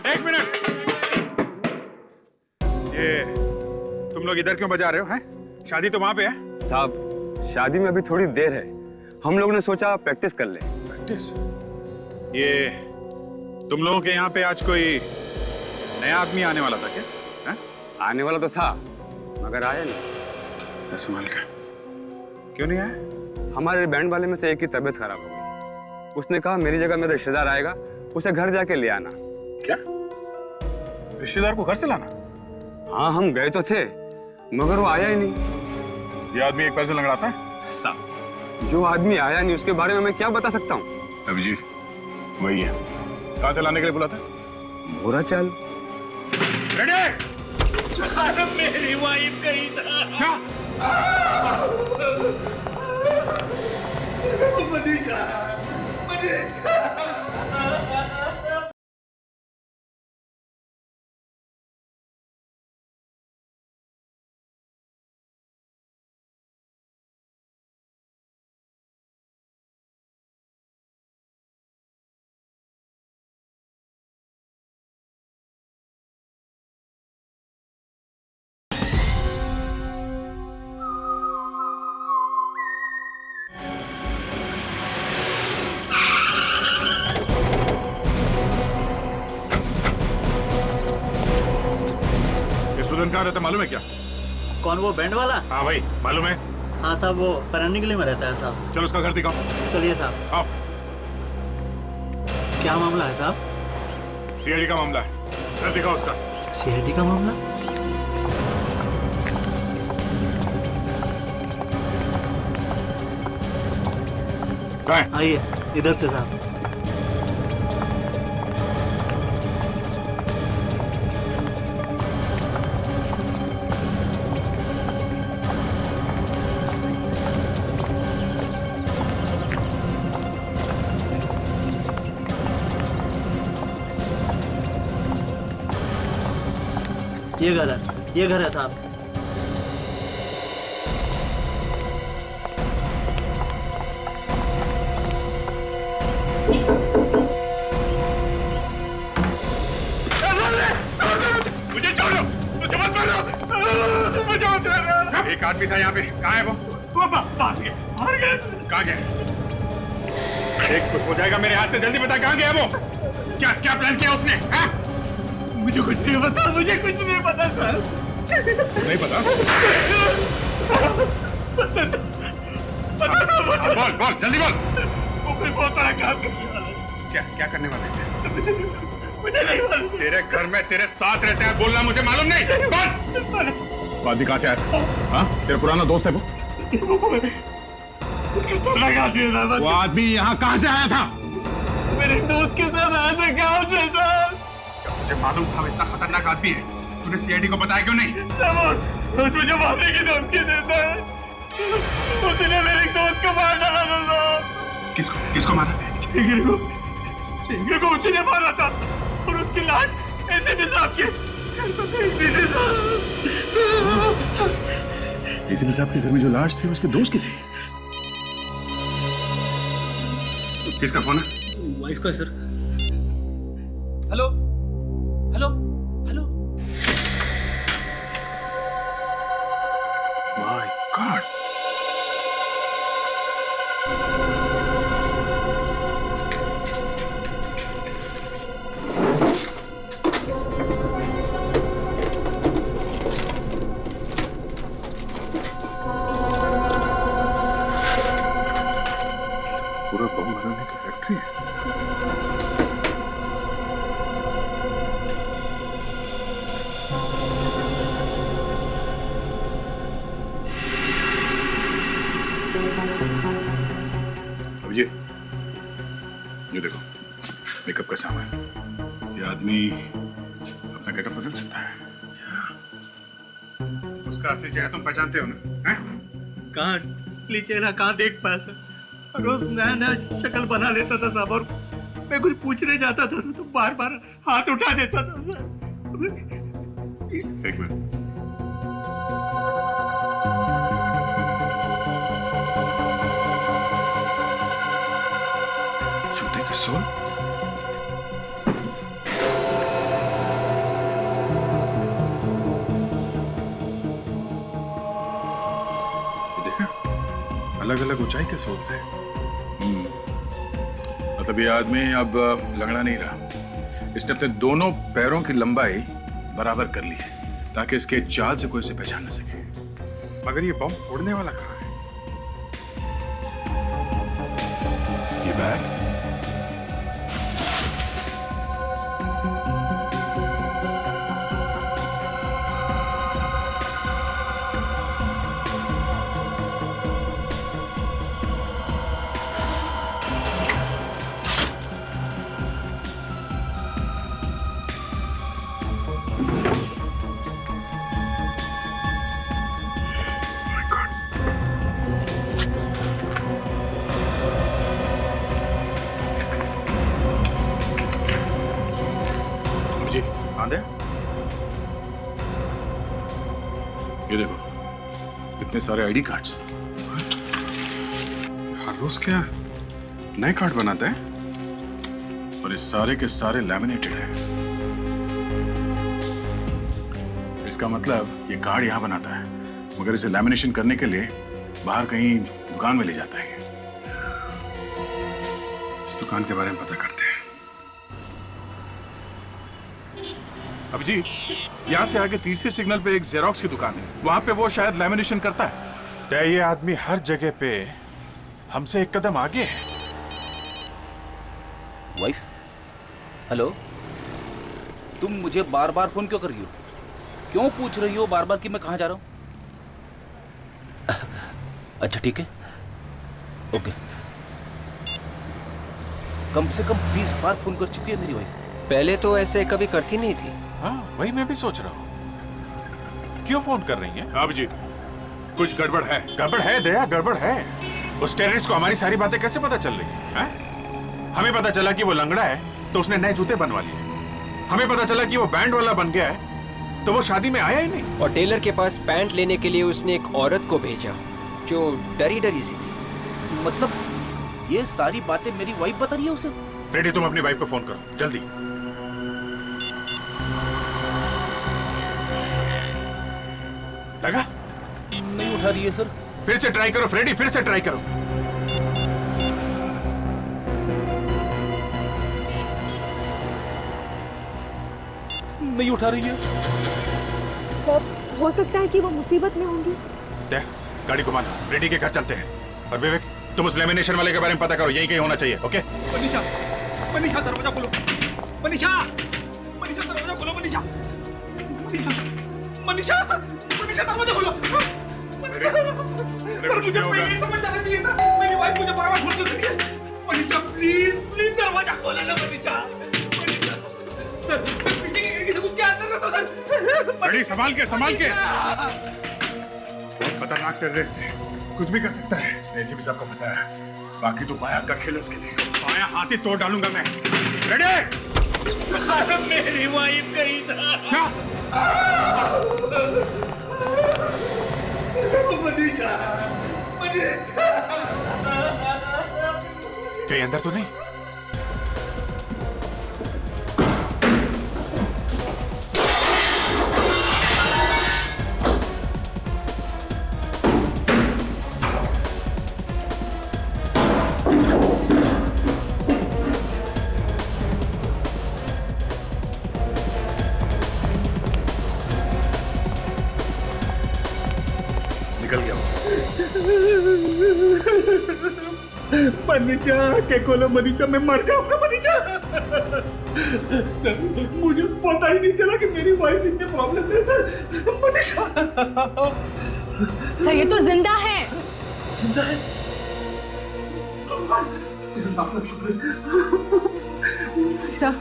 एक मिनट। ये तुम लोग इधर क्यों बजा रहे हो? हैं? शादी तो वहां पे है। साहब, शादी में अभी थोड़ी देर है हम लोगों ने सोचा प्रैक्टिस कर ले। प्रैक्टिस? ये तुम लोगों के यहाँ पे आज कोई नया आदमी आने वाला था क्या? है? आने वाला तो था मगर आया नहीं। संभाल कर। क्यों नहीं आया? हमारे बैंड वाले में से एक की तबीयत खराब हो गई। उसने कहा मेरी जगह मेरा रिश्तेदार आएगा, उसे घर जाके ले आना। क्या? रिश्तेदार को घर से लाना? हाँ, हम गए तो थे मगर वो आया ही नहीं। ये आदमी एक पैर से लंगड़ाता है? साहब, जो आदमी आया नहीं उसके बारे में मैं क्या बता सकता हूँ? अभिजीत वही है। कहाँ से लाने के लिए बुला था? भोरा चाल। मेरी वाइफ कहीं था। क्या? मनीषा, मनीषा। सुदन कहाँ रहता मालूम है क्या? कौन, वो बैंड वाला? हाँ भाई मालूम है। हाँ साहब, वो परानी गली में रहता है साहब। चलो उसका घर दिखाओ। चलिए साहब। आओ। क्या मामला है साहब? सीआईडी का मामला है, घर दिखाओ उसका। सीआईडी का मामला? आइए इधर से साहब। ये घर है साहब। मुझे छोड़ो, मुझे मत मारो, मुझे मत मारो। एक आदमी था यहाँ पे, कहाँ है वो? भाग गया। कहाँ गया? एक कुछ हो जाएगा मेरे हाथ से, जल्दी बता कहाँ गया वो? क्या क्या प्लान किया उसने? हाँ? मुझे कुछ नहीं पता, मुझे कुछ नहीं पता सर। नहीं पता? बोल बोल जल्दी बोल। वो कोई बहुत बड़ा काम करने वाला है। क्या क्या करने वाले थे? मुझे नहीं मालूम। तेरे घर में तेरे साथ रहते हैं, बोलना मुझे मालूम नहीं। बोल। आदमी कहाँ से आया? हाँ, तेरा पुराना दोस्त है वो? खतरनाक आदमी है सर। वो आदमी यहाँ कहाँ से आया था? मेरे दोस्त के साथ आया था गाँव से सर। मुझे मालूम था इतना खतरनाक आदमी है, तूने सीआईडी को बताया क्यों नहीं? मुझे मारने की धमकी देता है। उसने मेरे दोस्त को मार डाला था सर। किसको मारा? चेंगरे को उसने मारा था और उसकी लाश एसीपी साहब के घर पर फेंक दी थी सर। एसीपी साहब के घर में जो लाश थी उसके दोस्त की थी? किसका फोन है? वाइफ का sir. Hello hello hello. My God. पूरा बम बनाने की फैक्ट्री है। अब ये देखो मेकअप का सामान। ये आदमी अपना गेटअप बदल सकता है। उसका असली चेहरा तुम पहचानते हो ना? कहाँ असली चेहरा कहाँ देख पाया सर? रोज नया नया शक्ल बना लेता था साहब, और मैं कुछ पूछने जाता था तो बार बार हाथ उठा देता था सर। एक मिनट। जूते की सोल? ये देखा, अलग अलग ऊंचाई के सोल्स है। मतलब ये आदमी अब लंगड़ा नहीं रहा। इसने अपने दोनों पैरों की लंबाई बराबर कर ली है ताकि इसके चाल से कोई इसे पहचान न सके। मगर ये बम उड़ने वाला कहाँ है? ये बैग ये देखो, इतने सारे आईडी कार्ड्स। हर रोज क्या नए कार्ड बनाते हैं और ये सारे के सारे लैमिनेटेड हैं। इसका मतलब ये कार्ड यहां बनाता है मगर इसे लैमिनेशन करने के लिए बाहर कहीं दुकान में ले जाता है। इस दुकान के बारे में पता करते हैं। अब जी, यहाँ से आगे तीसरे सिग्नल पे एक जेरोक्स की दुकान है, वहां पे वो शायद लैमिनेशन करता है। तो ये आदमी हर जगह पे हमसे एक कदम आगे है। वाइफ, हेलो, तुम मुझे बार बार फोन क्यों कर रही हो? क्यों पूछ रही हो बार बार कि मैं कहाँ जा रहा हूँ? अच्छा ठीक है, ओके। कम से कम 20 बार फोन कर चुकी है मेरी वाइफ। पहले तो ऐसे कभी करती नहीं थी। हाँ, वही मैं भी सोच रहा हूँ, क्यों फोन कर रही है? अब जी, कुछ गड़बड़ है। गड़बड़ है दया, गड़बड़ है। उस टेररिस्ट को हमारी सारी बातें कैसे पता चल रही है? हमें पता चला कि वो लंगड़ा है तो उसने नए जूते बनवा लिए। हमें पता चला कि वो बैंड वाला बन गया है तो वो शादी में आया ही नहीं। और टेलर के पास पैंट लेने के लिए उसने एक औरत को भेजा जो डरी डरी सी थी। मतलब ये सारी बातें मेरी वाइफ बता रही है उसे? फ्रेडी, तुम अपनी वाइफ को फोन करो जल्दी। लगा? नहीं उठा रही है सर। फिर से ट्राई करो फ्रेडी, फिर से ट्राई करो। नहीं उठा रही है। सर, हो सकता है कि वो मुसीबत में होंगी। दे, गाड़ी घुमा लो, फ्रेडी के घर चलते हैं। और विवेक, तुम उस लेमिनेशन वाले के बारे में पता करो, यही कहीं होना चाहिए। ओके? मनीषा, मनीषा दरवाजा खोलो। मनीषा, मनीषा दरवाजा खोलो। मनीषा, मनीषा, मनीषा दरवाजा खोलो। मनीषा, मुझे पहले ही समझ जाना चाहिए था। मेरी वाइफ मुझे बार-बार फोन क्यों कर रही है? मनीषा, प्लीज प्लीज दरवाजा खोलो ना मनीषा। मनीषा, सर, पीछे की खिड़की से कूद के अंदर कर दो सर। फ्रेडी, संभाल के, संभाल के। बहुत खतरनाक टेररिस्ट है, कुछ भी कर सकता है। एसीपी साहब को फंसाया, बाकी तो बाया का खेल उसके लिए। बाया हाथ ही तोड़ डालूंगा मैं। रेडी? मेरी वाइफ गई था। मनीषा, मनीषा। कहीं अंदर तो नहीं? निकल गया। मनीषा के खोलो मनीषा, मैं मर जाऊंगा मनीषा। सर, मुझे पता ही नहीं चला कि मेरी वाइफ इतने प्रॉब्लम है सर। मनीषा, सर ये तो जिंदा है। जिंदा है? सर,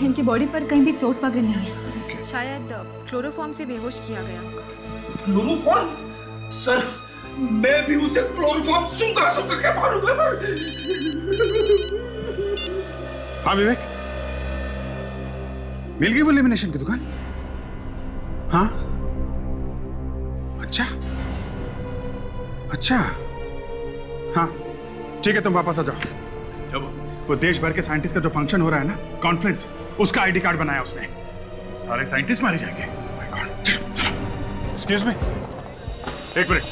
इनकी बॉडी पर कहीं भी चोट वगैरह नहीं है। शायद क्लोरोफॉर्म से बेहोश किया गया होगा। क्लोरोफॉर्म? सर, मैं भी उसे क्लोरोफॉर्म सूंघा के मारूंगा सर। हाँ विवेक, मिल गई वो लेमिनेशन की दुकान? हाँ, अच्छा अच्छा, हाँ ठीक है, तुम वापस आ जाओ। जब वो देश भर के साइंटिस्ट का जो फंक्शन हो रहा है ना, कॉन्फ्रेंस, उसका आईडी कार्ड बनाया उसने। सारे साइंटिस्ट मारे जाएंगे। माय गॉड, चलो चलो। एक्सक्यूज मी, एक मिनट।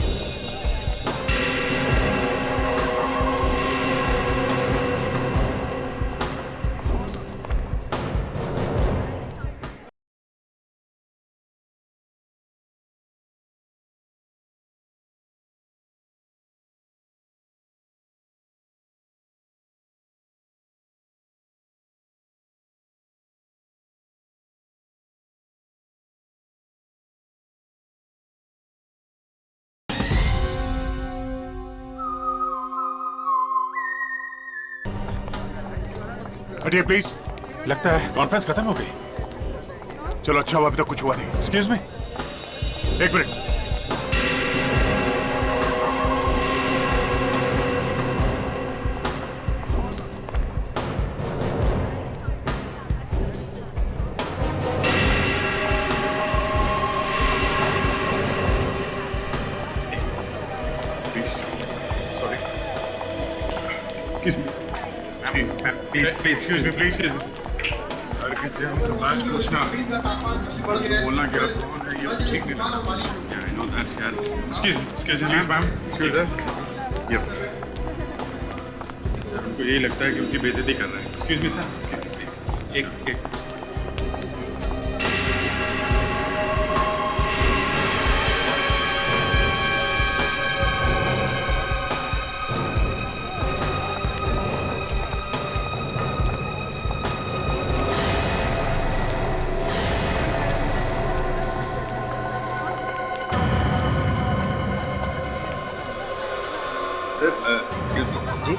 हटिए प्लीज। लगता है कॉन्फ्रेंस खत्म हो गई। चलो अच्छा हुआ अभी तक कुछ हुआ नहीं। एक्सक्यूज मी, एक मिनट। Excuse me, please. हर किसी से तलाश पूछना, बोलना क्या कौन है ये ठीक नहीं लगता। Yeah, I know that, यार। Excuse me, ma'am. Excuse us. Yep. यार उनको यही लगता है कि उनकी बेइज्जती कर रहे हैं। Excuse me, sir. Excuse me, please. एक जी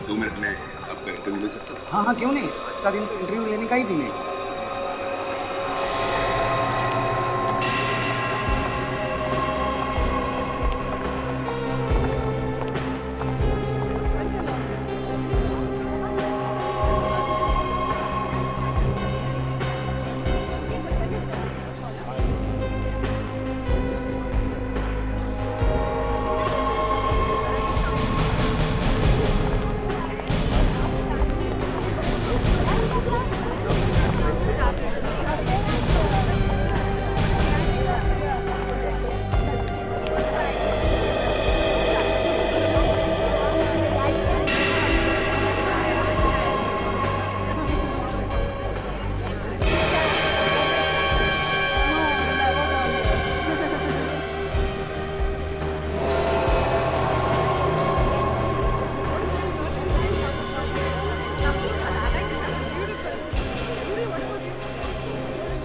2 मिनट में आपका इंटरव्यू ले सकता हूँ? हाँ क्यों नहीं, आज का दिन तो इंटरव्यू लेने का ही दिन है।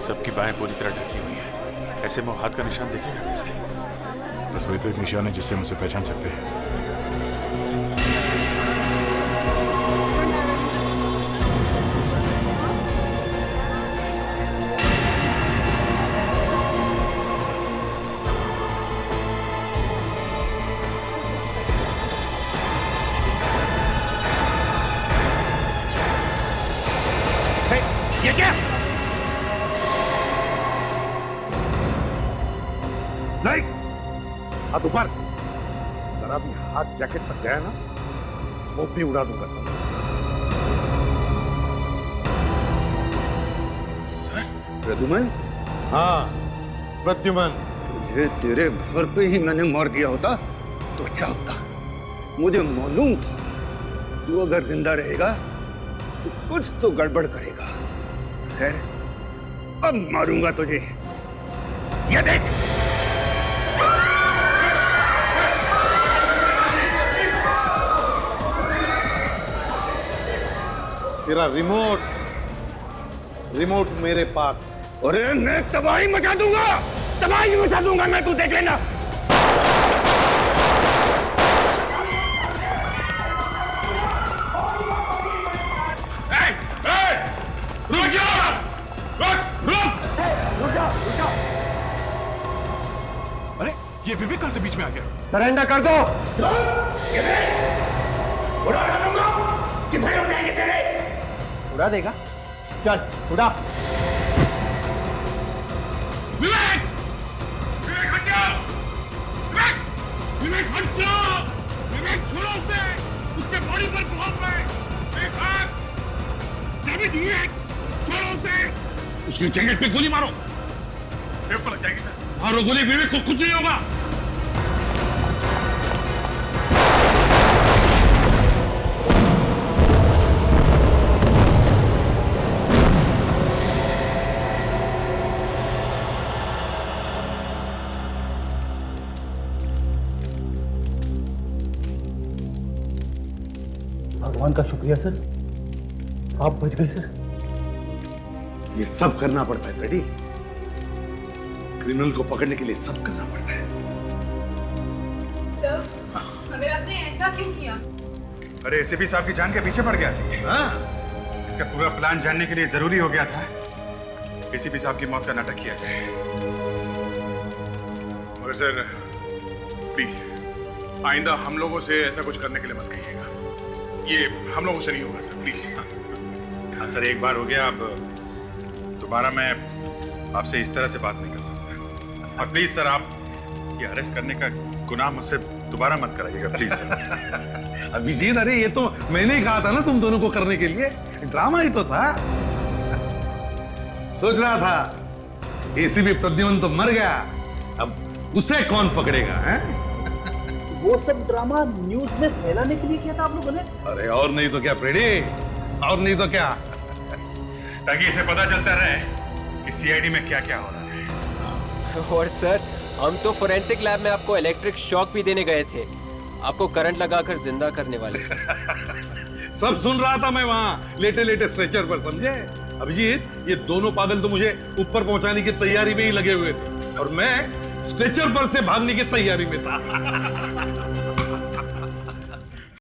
सबकी बाहें पूरी तरह ढकी हुई है। ऐसे में हाथ का निशान देखेगा कैसे? बस वही तो एक निशान है जिससे हम उसे पहचान सकते हैं। ये क्या? नहीं, हाथ ऊपर। जरा भी हाथ जैकेट पर गया ना, वो भी उड़ा दूंगा। सर? प्रद्युमन? हाँ, प्रद्युमन। तुझे तेरे घर पे ही मैंने मार दिया होता तो अच्छा होता। मुझे मालूम था तू अगर जिंदा रहेगा तो कुछ तो गड़बड़ करेगा। खैर, अब मारूंगा तुझे। ये देख। तेरा रिमोट मेरे पास। अरे मैं तबाही मचा दूंगा, तबाही मचा दूंगा मैं, तू देख लेना। रुक जाओ! रुक जाओ! अरे ये विवेक कल से बीच में आ गया। सरेंडर कर दो। उड़ा दूंगा, कितने लोग जाएंगे तेरे? उड़ा देगा? चल उड़ा। विवेक! विवेक हट जाओ! विवेक हट जाओ! विवेक छोड़ो उसे! उसके बॉडी पर बहुत है। विवेक! छोड़ो उसे! उसकी जैकेट पे गोली मारो। विवेक को लग जाएगी सर। मारो गोली, विवेक को कुछ नहीं होगा। भगवान का शुक्रिया सर, आप बच गए सर। ये सब करना पड़ता है फ्रेडी। क्रिमिनल को पकड़ने के लिए सब करना पड़ता है। सर, मगर आपने ऐसा क्यों किया? अरे एसीपी साहब की जान के पीछे पड़ गया। हाँ, इसका पूरा प्लान जानने के लिए जरूरी हो गया था एसीपी साहब की मौत का नाटक किया जाए। मगर सर प्लीज आइंदा हम लोगों से ऐसा कुछ करने के लिए मत कहिएगा। ये हम लोगों से नहीं होगा सर, प्लीज। हाँ सर, एक बार हो गया, अब दोबारा मैं आपसे इस तरह से बात नहीं कर सकता। और प्लीज सर, आप ये अरेस्ट करने का गुनाह मुझसे दोबारा मत कराइएगा, प्लीज सर। अभिजीत, अरे ये तो मैंने ही कहा था ना तुम दोनों को करने के लिए, ड्रामा ही तो था। सोच रहा था एसीपी प्रद्युमन तो मर गया, अब उसे कौन पकड़ेगा हैं? वो सब ड्रामा न्यूज में फैलाने के लिए किया था आप लोगों ने? अरे और नहीं तो क्या फ्रेडी, और नहीं तो क्या, ताकि इसे पता चलता रहे कि सीआईडी में क्या क्या हो रहा है। और सर, हम तो फोरेंसिक लैब में आपको इलेक्ट्रिक शॉक भी देने गए थे, आपको करंट लगाकर जिंदा करने वाले। सब सुन रहा था मैं वहां लेटे लेटे स्ट्रेचर पर, समझे? अभिजीत, ये दोनों पागल तो मुझे ऊपर पहुंचाने की तैयारी में ही लगे हुए थे और मैं स्ट्रेचर पर से भागने की तैयारी में था।